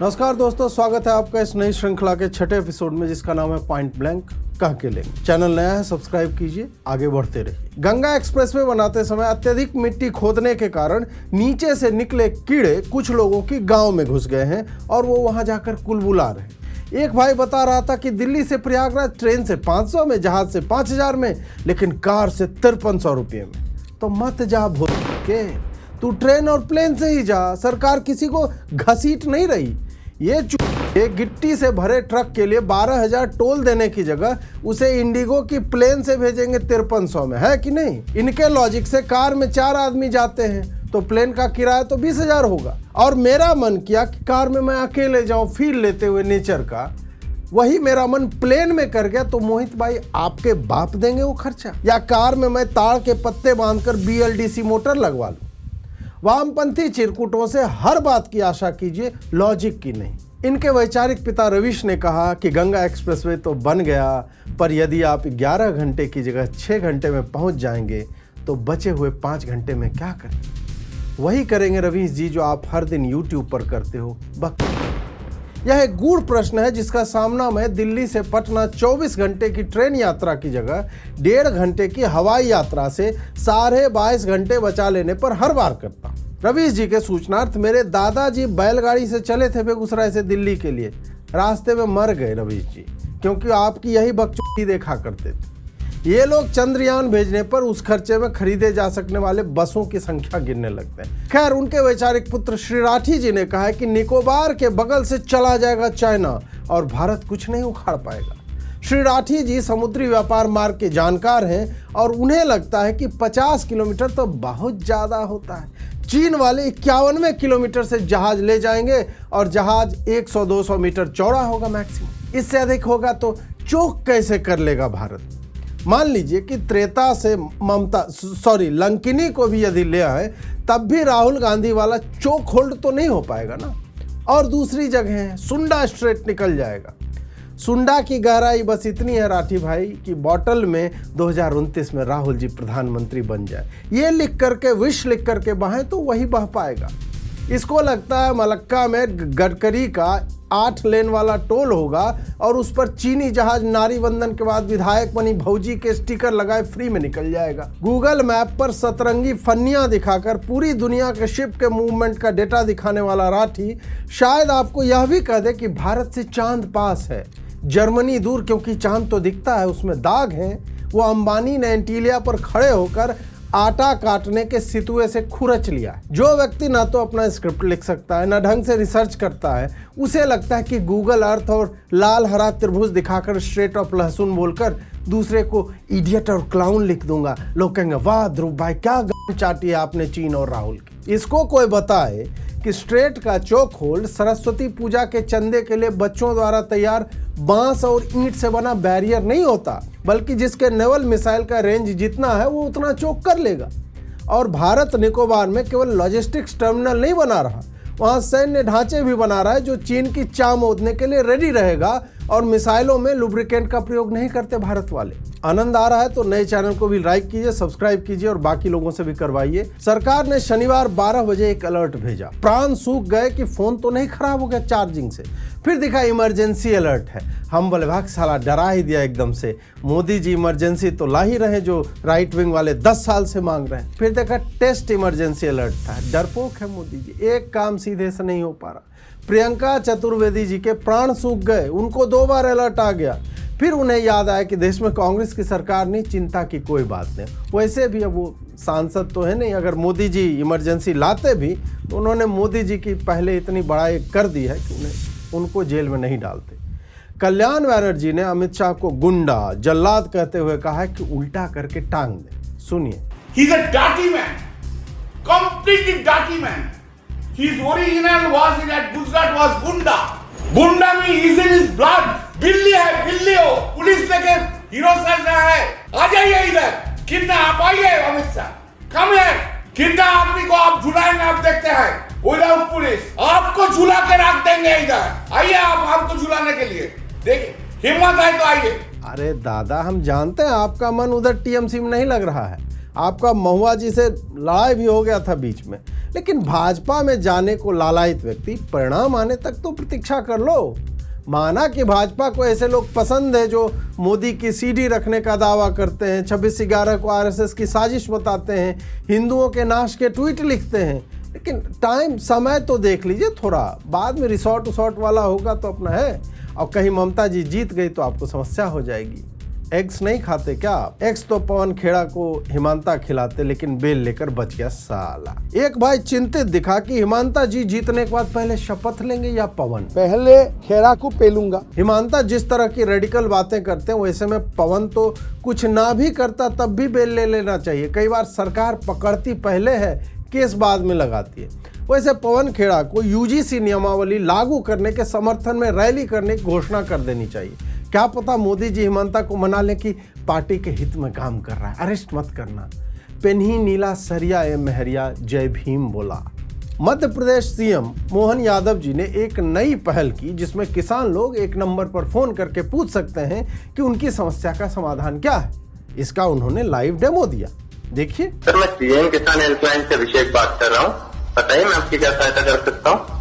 नमस्कार दोस्तों, स्वागत है आपका इस नई श्रृंखला के छठे एपिसोड में जिसका नाम है पॉइंट ब्लैंक कह के लेंगे। चैनल नया है, सब्सक्राइब कीजिए, आगे बढ़ते रहिए। गंगा एक्सप्रेसवे बनाते समय अत्यधिक मिट्टी खोदने के कारण नीचे से निकले कीड़े कुछ लोगों की गांव में घुस गए हैं और वो वहां जाकर कुलबुला रहे हैं। एक भाई बता रहा था कि दिल्ली से प्रयागराज ट्रेन से 500 में, जहाज से 5000 में, लेकिन कार से 5300 रुपये में। तो मत जा भूल के, तू ट्रेन और प्लेन से ही जा, सरकार किसी को घसीट नहीं रही। ये गिट्टी से भरे ट्रक के लिए 12,000 टोल देने की जगह उसे इंडिगो की प्लेन से भेजेंगे 5300 में, है कि नहीं? इनके लॉजिक से कार में 4 आदमी जाते हैं तो प्लेन का किराया तो 20,000 होगा। और मेरा मन किया कि कार में मैं अकेले जाऊं फील लेते हुए नेचर का, वही मेरा मन प्लेन में कर गया। तो मोहित भाई, आपके बाप देंगे वो खर्चा, या कार में मैं ताड़ के पत्ते बांधकर BLDC मोटर लगवा लूं? वामपंथी चिरकुटों से हर बात की आशा कीजिए, लॉजिक की नहीं। इनके वैचारिक पिता रवीश ने कहा कि गंगा एक्सप्रेसवे तो बन गया, पर यदि आप 11 घंटे की जगह 6 घंटे में पहुंच जाएंगे तो बचे हुए 5 घंटे में क्या करें? वही करेंगे रवीश जी जो आप हर दिन YouTube पर करते हो, यह एक गूढ़ प्रश्न है जिसका सामना मैं दिल्ली से पटना 24 घंटे की ट्रेन यात्रा की जगह 1.5 घंटे की हवाई यात्रा से 22.5 घंटे बचा लेने पर हर बार करता हूं। रवीश जी के सूचनार्थ, मेरे दादाजी बैलगाड़ी से चले थे बेगूसराय से दिल्ली के लिए, रास्ते में मर गए रवीश जी, क्योंकि आपकी यही बकचोदी देखा करते थे। ये लोग चंद्रयान भेजने पर उस खर्चे में खरीदे जा सकने वाले बसों की संख्या गिनने लगते हैं। खैर, उनके वैचारिक पुत्र श्री राठी जी ने कहा है कि निकोबार के बगल से चला जाएगा चाइना और भारत कुछ नहीं उखाड़ पाएगा। श्री राठी जी समुद्री व्यापार मार्ग के जानकार हैं और उन्हें लगता है कि 50 किलोमीटर तो बहुत ज्यादा होता है। चीन वाले 51 किलोमीटर से जहाज ले जाएंगे और जहाज 100-200 मीटर चौड़ा होगा मैक्सिमम। इससे अधिक होगा तो चोक कैसे कर लेगा भारत? मान लीजिए कि त्रेता से लंकिनी को भी यदि ले आए, तब भी राहुल गांधी वाला चोक होल्ड तो नहीं हो पाएगा ना। और दूसरी जगह है, सुंडा स्ट्रेट निकल जाएगा। सुंडा की गहराई बस इतनी है राठी भाई कि बॉटल में 2029 में राहुल जी प्रधानमंत्री बन जाए, ये लिख करके, विश लिख करके बहाएं तो वही बह पाएगा। इसको लगता है मलक्का में गडकरी का 8 लेन वाला टोल होगा और उस पर चीनी जहाज नारी वंदन के बाद विधायक बनी भौजी के स्टिकर लगाए फ्री में निकल जाएगा। गूगल मैप पर सतरंगी फन्नियां दिखाकर पूरी दुनिया के शिप के मूवमेंट का डेटा दिखाने वाला राठी शायद आपको यह भी कह दे कि भारत से चांद पास है, जर्मनी दूर, क्योंकि चांद तो दिखता है, उसमें दाग हैं। वो अंबानी ने एंटीलिया पर खड़े होकर आटा काटने के सितुए से खुरच लिया है। जो व्यक्ति ना तो अपना स्क्रिप्ट लिख सकता है, ना ढंग से रिसर्च करता है, उसे लगता है कि गूगल अर्थ और लाल हरा त्रिभुज दिखाकर स्ट्रेट ऑफ लहसुन बोलकर दूसरे को इडियट और क्लाउन लिख दूंगा। लोग कहेंगे, वाह ध्रुव भाई, क्या गन चाटी है आपने चीन और राहुल की। इसको कोई बताए कि स्ट्रेट का चौक होल्ड सरस्वती पूजा के चंदे के लिए बच्चों द्वारा तैयार बांस और ईंट से बना बैरियर नहीं होता, बल्कि जिसके नेवल मिसाइल का रेंज जितना है वो उतना चौक कर लेगा। और भारत निकोबार में केवल लॉजिस्टिक्स टर्मिनल नहीं बना रहा, वहाँ सैन्य ढांचे भी बना रहा है जो चीन की चाम ओदने के लिए रेडी रहेगा। और मिसाइलों में लुब्रिकेंट का प्रयोग नहीं करते भारत वाले। आनंद आ रहा है तो नए चैनल को भी लाइक कीजिए, सब्सक्राइब कीजिए और बाकी लोगों से भी करवाइए। सरकार ने शनिवार 12 बजे एक अलर्ट भेजा। प्राण सूख गए कि फोन तो नहीं खराब हो गया चार्जिंग से। फिर दिखा इमरजेंसी अलर्ट है। हम बोले भाग साला, डरा ही दिया एकदम से। मोदी जी इमरजेंसी तो ला ही रहे जो राइट विंग वाले 10 साल से मांग रहे हैं। फिर देखा टेस्ट इमरजेंसी अलर्ट था। डरपोक है मोदी जी, एक काम सीधे से नहीं हो पा रहा। प्रियंका चतुर्वेदी जी के प्राण सूख गए, उनको 2 बार अलर्ट आ गया। फिर उन्हें याद आया कि देश में कांग्रेस की सरकार नहीं, चिंता की कोई बात नहीं। वैसे भी अब वो सांसद तो है नहीं, अगर मोदी जी इमरजेंसी लाते भी तो उन्होंने मोदी जी की पहले इतनी बड़ाई कर दी है कि उनको जेल में नहीं डालते। कल्याण बैनर्जी ने अमित शाह को गुंडा, जल्लाद कहते हुए कहा है कि उल्टा करके टांग दे। सुनिए। He is a dirty man, completely dirty man. His original was in that Gujarat was Gunda. Gunda में is in his blood. बिल्ली है, बिल्ली हो। पुलिस लेके हीरो सज रहा है। आ जाइए इधर। कितना आप आइए अमित शाह। कम है। कितना आदमी को आप झुलाएंगे आप देखते हैं। विदाउट पुलिस आपको झुला के रख देंगे इधर। आइए आप हमको झुलाने के लिए। देखिए हिम्मत है तो आइए। अरे दादा, हम जानते हैं आपका मन उधर TMC में नहीं लग रहा है, आपका महुआ जी से लड़ाई भी हो गया था बीच में, लेकिन भाजपा में जाने को लालायित व्यक्ति परिणाम आने तक तो प्रतीक्षा कर लो। माना कि भाजपा को ऐसे लोग पसंद है जो मोदी की सीडी रखने का दावा करते हैं, 26/11 को आरएसएस की साजिश बताते हैं, हिंदुओं के नाश के ट्वीट लिखते हैं, लेकिन टाइम समय तो देख लीजिए थोड़ा, बाद में रिसॉर्ट वाला होगा तो अपना है। और कहीं ममता जी जीत गई तो आपको समस्या हो जाएगी। एग्स नहीं खाते क्या आप? एग्स तो पवन खेड़ा को हिमांता खिलाते, लेकिन बेल लेकर बच गया साला। एक भाई चिंतित दिखा कि हिमांता जी जीतने के बाद पहले शपथ लेंगे या पवन? पहले खेड़ा को पेलूंगा। हिमांता जिस तरह की रेडिकल बातें करते हैं वैसे में पवन तो कुछ ना भी करता तब भी बेल ले लेना चाहिए। कई बार सरकार पकड़ती पहले है, केस बाद में लगाती है। वैसे पवन खेड़ा को यूजीसी नियमावली लागू करने के समर्थन में रैली करने की घोषणा कर देनी चाहिए। क्या पता मोदी जी हिमांता को मना ले कि पार्टी के हित में काम कर रहा है, अरेस्ट मत करना। पेन्ही नीला सरिया ए महरिया, जय भीम बोला। मध्य प्रदेश सीएम मोहन यादव जी ने एक नई पहल की जिसमें किसान लोग एक नंबर पर फोन करके पूछ सकते हैं कि उनकी समस्या का समाधान क्या है। इसका उन्होंने लाइव डेमो दिया, देखिए। सर, मैं सीएम किसान हेल्पलाइन से अभिषेक बात कर रहा हूँ। बताइए मैं आपकी क्या सहायता कर सकता हूँ?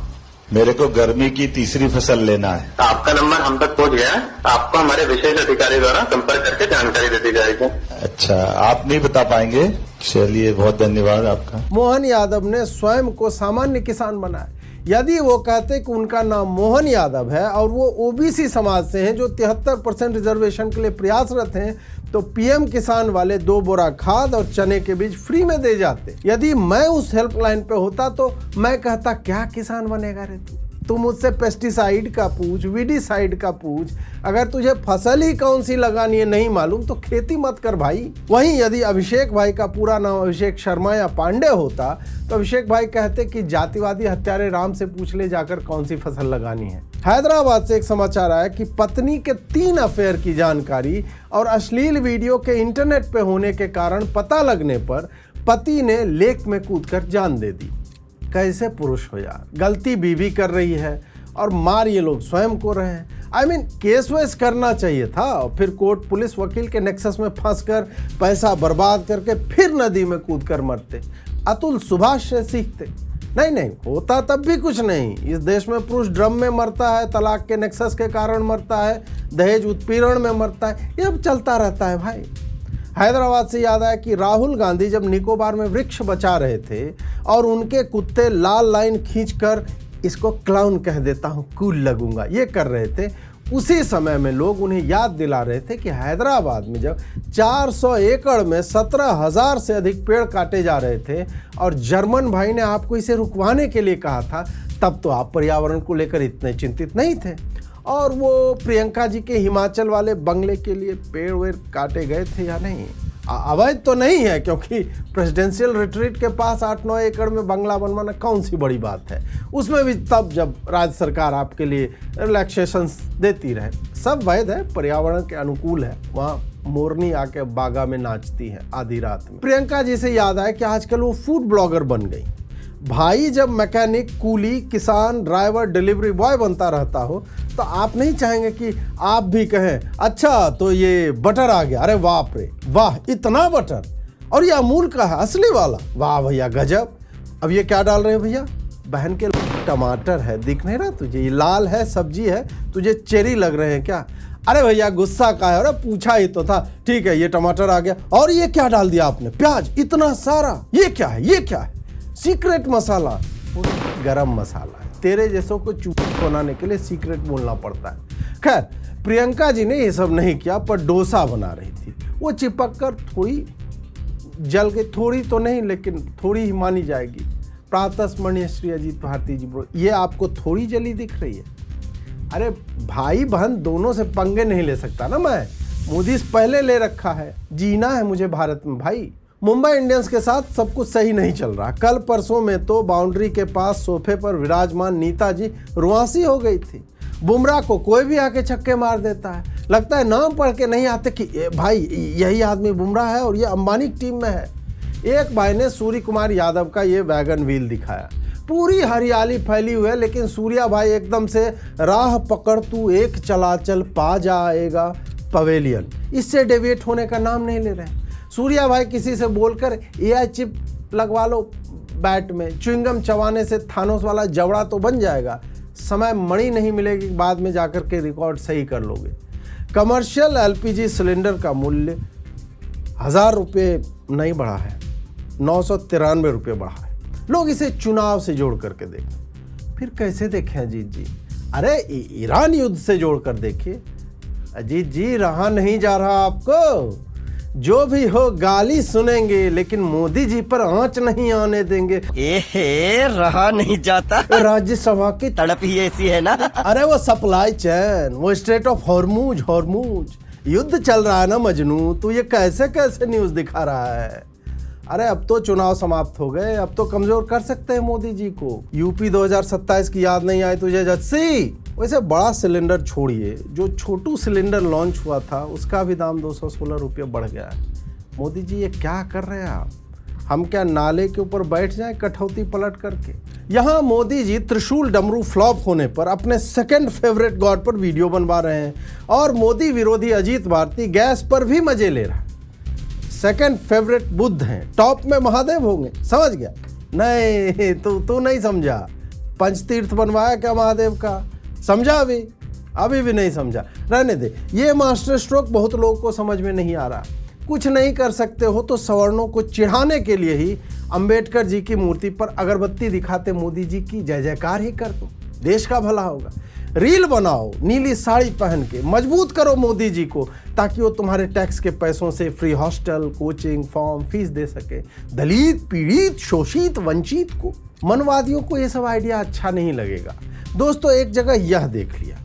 मेरे को गर्मी की तीसरी फसल लेना है। तो आपका नंबर हम तक पहुँच गया है, आपको हमारे विशेष अधिकारी द्वारा संपर्क करके जानकारी दे दी जाएगी। अच्छा, आप नहीं बता पाएंगे? चलिए, बहुत धन्यवाद आपका। मोहन यादव ने स्वयं को सामान्य किसान बनाया। यदि वो कहते कि उनका नाम मोहन यादव है और वो ओबीसी समाज से हैं जो 73% रिजर्वेशन के लिए प्रयासरत हैं, तो पीएम किसान वाले 2 बोरा खाद और चने के बीज फ्री में दे जाते। यदि मैं उस हेल्पलाइन पे होता तो मैं कहता क्या किसान बनेगा रे तू मुझसे पेस्टिसाइड का पूछ, वीडीसाइड का पूछ। अगर तुझे फसल ही कौन सी लगानी है नहीं मालूम तो खेती मत कर भाई। वहीं यदि अभिषेक भाई का पूरा नाम अभिषेक शर्मा या पांडे होता तो अभिषेक भाई कहते कि जातिवादी हत्यारे राम से पूछ ले जाकर कौन सी फसल लगानी है। हैदराबाद से एक समाचार आया कि पत्नी के 3 अफेयर की जानकारी और अश्लील वीडियो के इंटरनेट पे होने के कारण पता लगने पर पति ने लेक में कूदकर जान दे दी। कैसे पुरुष हो यार, गलती बीवी कर रही है और मार ये लोग स्वयं को रहे हैं। केस वेस करना चाहिए था और फिर कोर्ट पुलिस वकील के नेक्सस में फंसकर पैसा बर्बाद करके फिर नदी में कूदकर मरते। अतुल सुभाष से सीखते। नहीं होता तब भी कुछ नहीं। इस देश में पुरुष ड्रम में मरता है, तलाक के नेक्सस के कारण मरता है, दहेज उत्पीड़न में मरता है, ये अब चलता रहता है भाई। हैदराबाद से याद आया कि राहुल गांधी जब निकोबार में वृक्ष बचा रहे थे और उनके कुत्ते लाल लाइन खींचकर इसको क्लाउन कह देता हूँ कूल लगूंगा ये कर रहे थे, उसी समय में लोग उन्हें याद दिला रहे थे कि हैदराबाद में जब 400 एकड़ में 17,000 से अधिक पेड़ काटे जा रहे थे और जर्मन भाई ने आपको इसे रुकवाने के लिए कहा था, तब तो आप पर्यावरण को लेकर इतने चिंतित नहीं थे। और वो प्रियंका जी के हिमाचल वाले बंगले के लिए पेड़ वेड़ काटे गए थे या नहीं? अवैध तो नहीं है, क्योंकि प्रेसिडेंशियल रिट्रीट के पास 8-9 एकड़ में बंगला बनवाना कौन सी बड़ी बात है। उसमें भी तब जब राज्य सरकार आपके लिए रिलैक्सेशंस देती रहे। सब वैध है, पर्यावरण के अनुकूल है। वहाँ मोरनी आके बागा में नाचती है आधी रात में। प्रियंका जी से याद आया कि आजकल वो फूड ब्लॉगर बन गई। भाई जब मैकेनिक, कूली, किसान, ड्राइवर, डिलीवरी बॉय बनता रहता हो तो आप नहीं चाहेंगे कि आप भी कहें अच्छा तो ये बटर आ गया, अरे बाप रे वाह इतना बटर, और ये अमूल का है असली वाला, वाह भैया गजब। अब ये क्या डाल रहे हैं भैया? बहन के टमाटर है, दिख नहीं रहा तुझे? ये लाल है, सब्जी है, तुझे चेरी लग रहे हैं क्या? अरे भैया गुस्सा का है, अरे पूछा ही तो था। ठीक है ये टमाटर आ गया, और ये क्या डाल दिया आपने? प्याज इतना सारा, ये क्या है? ये क्या है? सीक्रेट मसाला, गरम मसाला है। तेरे जैसों को चूप बनाने के लिए सीक्रेट बोलना पड़ता है। खैर प्रियंका जी ने ये सब नहीं किया, पर डोसा बना रही थी। वो चिपक कर थोड़ी जल गई, थोड़ी तो नहीं लेकिन थोड़ी ही मानी जाएगी। प्रातः स्मरणीय श्री अजीत भारती जी, ये आपको थोड़ी जली दिख रही है? अरे भाई बहन दोनों से पंगे नहीं ले सकता ना मैं। मोदी पहले ले रखा है, जीना है मुझे भारत में भाई। मुंबई इंडियंस के साथ सब कुछ सही नहीं चल रहा। कल परसों में तो बाउंड्री के पास सोफे पर विराजमान नीता जी रुआंसी हो गई थी। बुमराह को कोई भी आके छक्के मार देता है। लगता है नाम पढ़ के नहीं आते कि भाई यही आदमी बुमराह है और ये अंबानी की टीम में है। एक भाई ने सूर्य कुमार यादव का ये वैगन व्हील दिखाया, पूरी हरियाली फैली हुई है, लेकिन सूर्या भाई एकदम से राह पकड़ तू एक चलाचल पा जाएगा पवेलियन, इससे डेविएट होने का नाम नहीं ले रहे। सूर्या भाई किसी से बोलकर एआई चिप लगवा लो बैट में, च्युइंगम चबाने से थानोस वाला जबड़ा तो बन जाएगा, समय मणि नहीं मिलेगी, बाद में जाकर के रिकॉर्ड सही कर लोगे। कमर्शियल एलपीजी सिलेंडर का मूल्य 1000 रुपये नहीं बढ़ा है, 993 रुपये बढ़ा है। लोग इसे चुनाव से जोड़ करके देखें। फिर कैसे देखें अजीत जी? अरे ईरान युद्ध से जोड़कर देखिए। अजीत जी, रहा नहीं जा रहा आपको। जो भी हो गाली सुनेंगे, लेकिन मोदी जी पर आंच नहीं आने देंगे। रहा नहीं जाता। राज्यसभा की तड़प ही ऐसी है ना। अरे वो सप्लाई चेन, वो स्ट्रेट ऑफ हॉर्मूज युद्ध चल रहा है ना मजनू, तू ये कैसे कैसे न्यूज दिखा रहा है? अरे अब तो चुनाव समाप्त हो गए, अब तो कमजोर कर सकते हैं मोदी जी को। यूपी 2027 की याद नहीं आई तुझे जस्सी? वैसे बड़ा सिलेंडर छोड़िए, जो छोटू सिलेंडर लॉन्च हुआ था उसका भी दाम 216 रुपये बढ़ गया है। मोदी जी ये क्या कर रहे हैं आप? हम क्या नाले के ऊपर बैठ जाएं कठौती पलट करके? यहाँ मोदी जी त्रिशूल डमरू फ्लॉप होने पर अपने सेकंड फेवरेट गॉड पर वीडियो बनवा रहे हैं, और मोदी विरोधी अजीत भारती गैस पर भी मजे ले रहा है। सेकंड फेवरेट बुद्ध हैं, टॉप में महादेव होंगे, समझ गया? नहीं, तू नहीं समझा। पंचतीर्थ बनवाया क्या महादेव का? समझा? अभी भी नहीं समझा, रहने दे। ये मास्टर स्ट्रोक बहुत लोगों को समझ में नहीं आ रहा। कुछ नहीं कर सकते हो तो सवर्णों को चिढ़ाने के लिए ही अंबेडकर जी की मूर्ति पर अगरबत्ती दिखाते मोदी जी की जय जयकार ही कर दो, देश का भला होगा। रील बनाओ नीली साड़ी पहन के, मजबूत करो मोदी जी को, ताकि वो तुम्हारे टैक्स के पैसों से free hostel, coaching, form, fees दे सके दलित, पीड़ित, शोषित, वंचित को। मनवादियों को ये सब आइडिया अच्छा नहीं लगेगा। दोस्तों, एक जगह यह देख लिया,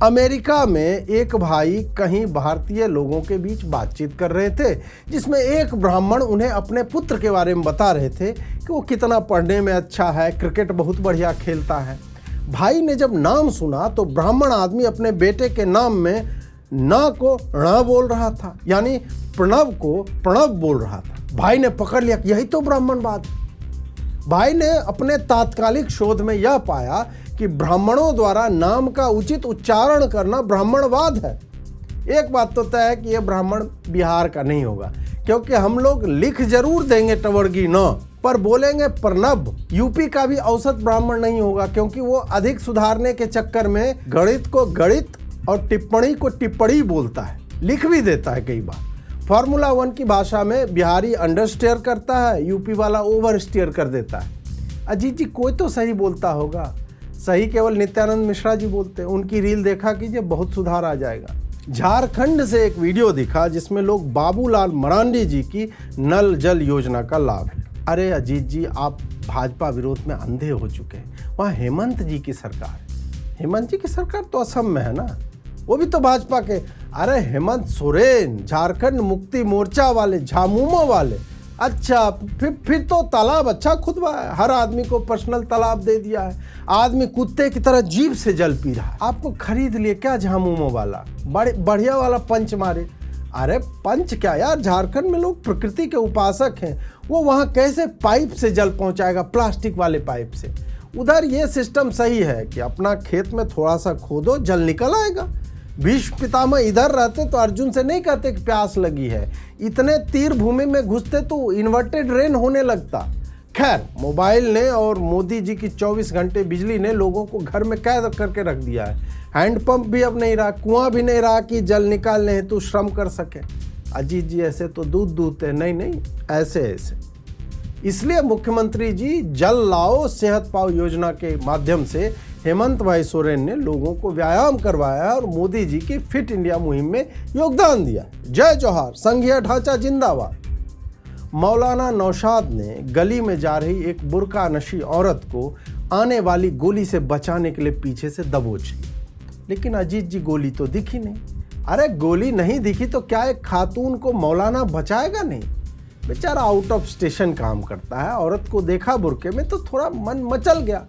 अमेरिका में एक भाई कहीं भारतीय लोगों के बीच बातचीत कर रहे थे, जिसमें एक ब्राह्मण उन्हें अपने पुत्र के बारे में बता रहे थे कि वो कितना पढ़ने में अच्छा है, क्रिकेट बहुत बढ़िया खेलता है। भाई ने जब नाम सुना तो ब्राह्मण आदमी अपने बेटे के नाम में न को ण बोल रहा था, यानी प्रणव को प्रणव बोल रहा था। भाई ने पकड़ लिया कि यही तो ब्राह्मणवाद है। भाई ने अपने तात्कालिक शोध में यह पाया कि ब्राह्मणों द्वारा नाम का उचित उच्चारण करना ब्राह्मणवाद है। एक बात तो तय है कि यह ब्राह्मण बिहार का नहीं होगा, क्योंकि हम लोग लिख जरूर देंगे टवर्गी न, पर बोलेंगे प्रणब। यूपी का भी औसत ब्राह्मण नहीं होगा, क्योंकि वो अधिक सुधारने के चक्कर में गणित को गणित और टिप्पणी को टिप्पणी बोलता है, लिख भी देता है कई बार। फार्मूला 1 की भाषा में बिहारी अंडर स्टेयर करता है, यूपी वाला ओवर स्टेयर कर देता है। अजीत जी, कोई तो सही बोलता होगा। सही केवल नित्यानंद मिश्रा जी बोलते हैं, उनकी रील देखा कीजिए, बहुत सुधार आ जाएगा। झारखंड से एक वीडियो दिखा जिसमें लोग बाबूलाल मरांडी जी की नल जल योजना का लाभ है। अरे अजीत जी, आप भाजपा विरोध में अंधे हो चुके हैं। वहाँ हेमंत जी की सरकार है। हेमंत जी की सरकार तो असम में है ना, वो भी तो भाजपा के। अरे हेमंत सोरेन, झारखंड मुक्ति मोर्चा वाले, झामुमो वाले। अच्छा, फिर तो तालाब अच्छा खुदवाया, हर आदमी को पर्सनल तालाब दे दिया है। आदमी कुत्ते की तरह जीभ से जल पी रहा है। आपको खरीद लिए क्या झामुमो वाला? बढ़िया वाला पंच मारे। अरे पंच क्या यार, झारखंड में लोग प्रकृति के उपासक हैं। वो वहाँ कैसे पाइप से जल पहुँचाएगा? प्लास्टिक वाले पाइप से। उधर ये सिस्टम सही है कि अपना खेत में थोड़ा सा खोदो, जल निकल आएगा। भीष्म पितामह इधर रहते तो अर्जुन से नहीं कहते कि प्यास लगी है, इतने तीर भूमि में घुसते तो इन्वर्टेड रेन होने लगता। खैर, मोबाइल ने और मोदी जी की 24 घंटे बिजली ने लोगों को घर में कैद करके रख दिया है। हैंडपंप भी अब नहीं रहा, कुआं भी नहीं रहा कि जल निकालने हेतु श्रम कर सके। अजीत जी, ऐसे तो दूध दूधते नहीं, ऐसे। इसलिए मुख्यमंत्री जी जल लाओ सेहत पाओ योजना के माध्यम से हेमंत भाई सोरेन ने लोगों को व्यायाम करवाया और मोदी जी की फिट इंडिया मुहिम में योगदान दिया। जय जोहार, संघीय ढांचा जिंदाबाद। मौलाना नौशाद ने गली में जा रही एक बुर्का नशी औरत को आने वाली गोली से बचाने के लिए पीछे से दबोच ली, लेकिन अजीत जी गोली तो दिखी नहीं। अरे गोली नहीं दिखी तो क्या एक खातून को मौलाना बचाएगा नहीं? बेचारा आउट ऑफ स्टेशन काम करता है। औरत को देखा बुर्के में तो थोड़ा मन मचल गया।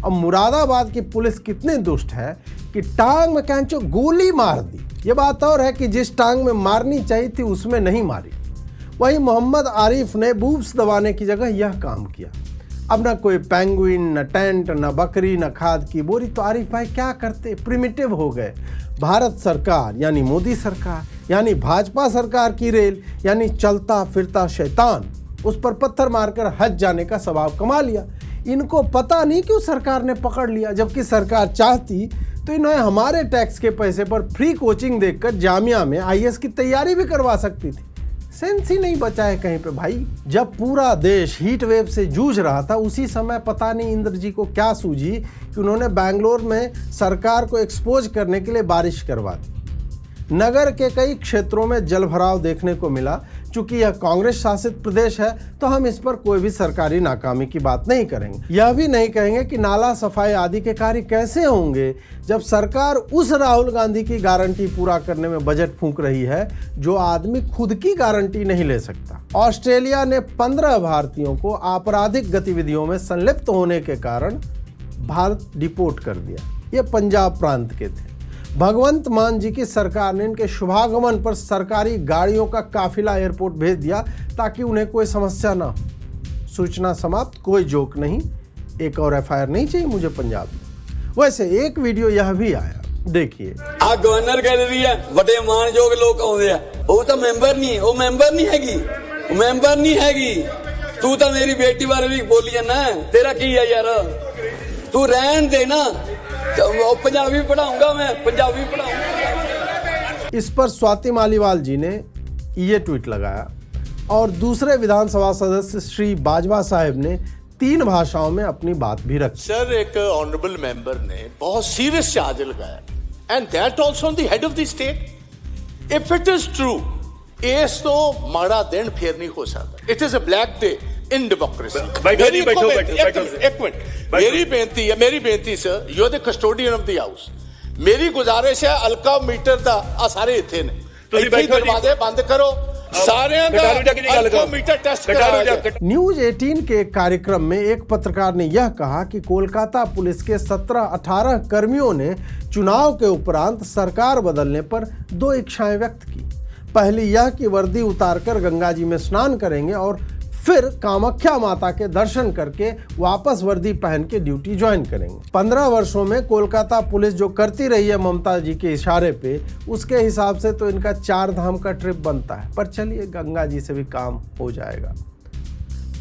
अब मुरादाबाद की पुलिस कितनी दुष्ट है कि टांग में कैंचो गोली मार दी। ये बात और है कि जिस टांग में मारनी चाहिए थी उसमें नहीं मारी। वहीं मोहम्मद आरिफ ने बूब्स दबाने की जगह यह काम किया। अब ना कोई पेंगुइन, न टेंट, न बकरी, न खाद की बोरी, तो आरिफ भाई क्या करते? प्रिमिटिव हो गए। भारत सरकार यानी मोदी सरकार यानी भाजपा सरकार की रेल यानी चलता फिरता शैतान उस पर पत्थर मारकर हज जाने का स्वभाव कमा लिया। इनको पता नहीं क्यों सरकार ने पकड़ लिया, जबकि सरकार चाहती तो इन्हें हमारे टैक्स के पैसे पर फ्री कोचिंग देकर जामिया में आईएएस की तैयारी भी करवा सकती थी। सेंस ही नहीं बचा है कहीं पे भाई। जब पूरा देश हीट वेव से जूझ रहा था उसी समय पता नहीं इंद्र जी को क्या सूझी कि उन्होंने बैंगलोर में सरकार को एक्सपोज करने के लिए बारिश करवा दी। नगर के कई क्षेत्रों में जलभराव देखने को मिला। चूंकि यह कांग्रेस शासित प्रदेश है तो हम इस पर कोई भी सरकारी नाकामी की बात नहीं करेंगे। यह भी नहीं कहेंगे कि नाला सफाई आदि के कार्य कैसे होंगे जब सरकार उस राहुल गांधी की गारंटी पूरा करने में बजट फूंक रही है जो आदमी खुद की गारंटी नहीं ले सकता। ऑस्ट्रेलिया ने 15 भारतीयों को आपराधिक गतिविधियों में संलिप्त होने के कारण भारत डिपोर्ट कर दिया। ये पंजाब प्रांत के थे। भगवंत मान जी की सरकार ने इनके शुभागमन पर सरकारी गाड़ियों का काफिला एयरपोर्ट भेज दिया ताकि उन्हें कोई समस्या ना हो। सूचना समाप्त, कोई जोक नहीं। एक और एफआईआर नहीं चाहिए मुझे पंजाब में। वैसे एक वीडियो यह भी आया, देखिए। आ गवर्नर गैलरी है, बड़े मानयोग लोग आउंदे आ, वो तो मैंबर नहीं, वो मैंबर नहीं हैगी, वो मैंबर नहीं हैगी। तू तो मेरी बेटी बारे भी बोली है ना, तेरा की है यार, तू रहन दे ना, पंजाबी पढ़ाऊंगा मैं, पंजाबी पढ़ाऊंगा। इस पर स्वाति मालीवाल जी ने ये ट्वीट लगाया और दूसरे विधानसभा सदस्य श्री बाजवा साहब ने 3 भाषाओं में अपनी बात भी रखी। सर, एक ऑनरेबल मेंबर ने बहुत सीरियस चार्ज लगाया and that also on the head of the state. If it is true, इस तो माड़ा दिन फिर नहीं हो सकता। It is a black day in democracy. एक मिनट, मेरी बेनती sir, you are the custodian of the house. मेरी गुजारिश है अलका मीटर दा आ सारे इथे ने, दरवाजे बंद करो, सारे अलका मीटर टेस्ट करा। न्यूज 18 के कार्यक्रम में एक पत्रकार ने यह कहा कि कोलकाता पुलिस के 17-18 कर्मियों ने चुनाव के उपरांत सरकार बदलने पर 2 इच्छाएं व्यक्त की। पहली यह कि वर्दी उतारकर गंगा जी में स्नान करेंगे और फिर कामाख्या माता के दर्शन करके वापस वर्दी पहन के ड्यूटी ज्वाइन करेंगे। 15 वर्षों में कोलकाता पुलिस जो करती रही है ममता जी के इशारे पे, उसके हिसाब से तो इनका 4 धाम का ट्रिप बनता है। पर चलिए, गंगा जी से भी काम हो जाएगा।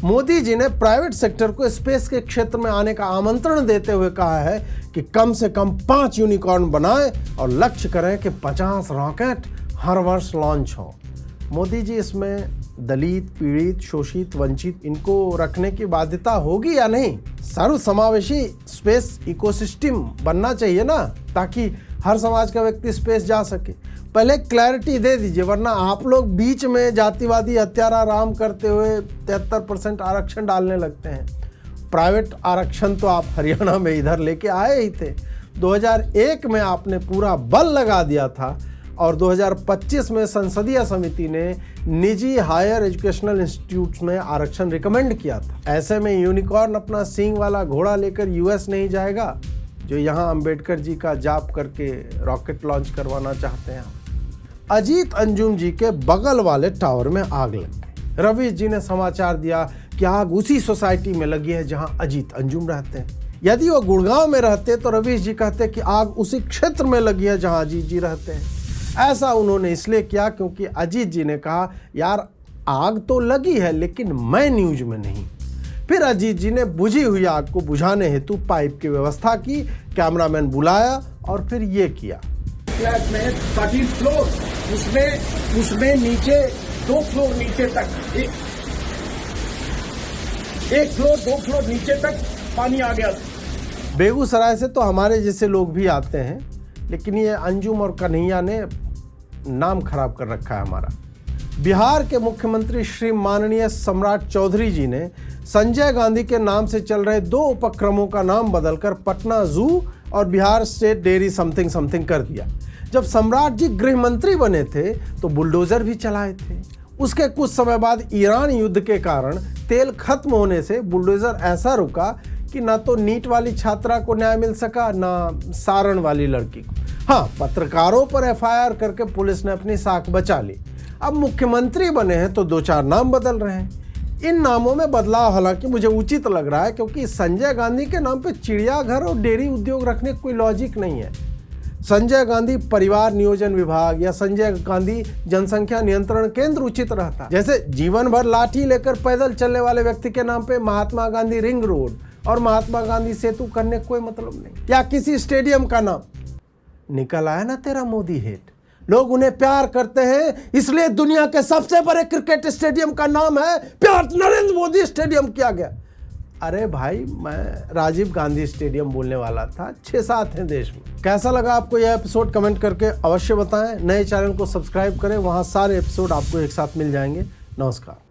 मोदी जी ने प्राइवेट सेक्टर को स्पेस के क्षेत्र में आने का आमंत्रण देते हुए कहा है कि कम से कम 5 यूनिकॉर्न बनाएं और लक्ष्य करें कि 50 रॉकेट हर वर्ष लॉन्च हो। मोदी जी, इसमें दलित, पीड़ित, शोषित, वंचित इनको रखने की बाध्यता होगी या नहीं? सर्व समावेशी स्पेस इकोसिस्टम बनना चाहिए ना, ताकि हर समाज का व्यक्ति स्पेस जा सके। पहले क्लैरिटी दे दीजिए, वरना आप लोग बीच में जातिवादी हत्यारा राम करते हुए 73% आरक्षण डालने लगते हैं। प्राइवेट आरक्षण तो आप हरियाणा में इधर लेके आए ही थे। 2001 में आपने पूरा बल लगा दिया था और 2025 में संसदीय समिति ने निजी हायर एजुकेशनल इंस्टीट्यूट्स में आरक्षण रिकमेंड किया था। ऐसे में यूनिकॉर्न अपना सींग वाला घोड़ा लेकर यूएस नहीं जाएगा, जो यहाँ अंबेडकर जी का जाप करके रॉकेट लॉन्च करवाना चाहते हैं। अजीत अंजुम जी के बगल वाले टावर में आग लग गई। रवीश जी ने समाचार दिया कि आग उसी सोसाइटी में लगी है जहाँ अजीत अंजुम रहते हैं। यदि वो गुड़गांव में रहते तो रवीश जी कहते कि आग उसी क्षेत्र में लगी है जहाँ अजीत जी रहते हैं। ऐसा उन्होंने इसलिए किया क्योंकि अजीत जी ने कहा, यार आग तो लगी है लेकिन मैं न्यूज में नहीं। फिर अजीत जी ने बुझी हुई आग को बुझाने हेतु पाइप की व्यवस्था की, कैमरामैन बुलाया और फिर ये किया। फ्लैट में 30 फ्लोर, उसमें नीचे 2 फ्लोर नीचे तक, एक फ्लोर 2 फ्लोर नीचे तक पानी आ गया था। बेगूसराय से तो हमारे जैसे लोग भी आते हैं, लेकिन ये अंजुम और कन्हैया ने नाम खराब कर रखा है हमारा। बिहार के मुख्यमंत्री श्री माननीय सम्राट चौधरी जी ने संजय गांधी के नाम से चल रहे 2 उपक्रमों का नाम बदलकर पटना जू और Bihar state dairy something something कर दिया। जब सम्राट जी गृह मंत्री बने थे तो बुलडोजर भी चलाए थे। उसके कुछ समय बाद ईरान युद्ध के कारण तेल खत्म होने से बुलडोजर ऐसा रुका कि ना तो नीट वाली छात्रा को न्याय मिल सका, ना सारण वाली लड़की को। हाँ, पत्रकारों पर एफआईआर करके पुलिस ने अपनी साख बचा ली। अब मुख्यमंत्री बने हैं तो 2-4 नाम बदल रहे हैं। इन नामों में बदलाव हालांकि मुझे उचित लग रहा है, क्योंकि संजय गांधी के नाम पे चिड़ियाघर और डेयरी उद्योग रखने का कोई लॉजिक नहीं है। संजय गांधी परिवार नियोजन विभाग या संजय गांधी जनसंख्या नियंत्रण केंद्र उचित रहता। जैसे जीवन भर लाठी लेकर पैदल चलने वाले व्यक्ति के नाम पे महात्मा गांधी रिंग रोड और महात्मा गांधी सेतु करने कोई मतलब नहीं। या किसी स्टेडियम का नाम निकल आया ना तेरा मोदी हेट। लोग उन्हें प्यार करते हैं, इसलिए दुनिया के सबसे बड़े क्रिकेट स्टेडियम का नाम है प्यार नरेंद्र मोदी स्टेडियम किया गया। अरे भाई, मैं राजीव गांधी स्टेडियम बोलने वाला था। 6-7 हैं देश में। कैसा लगा आपको यह एपिसोड कमेंट करके अवश्य बताएं। नए चैनल को सब्सक्राइब करें, वहां सारे एपिसोड आपको एक साथ मिल जाएंगे। नमस्कार।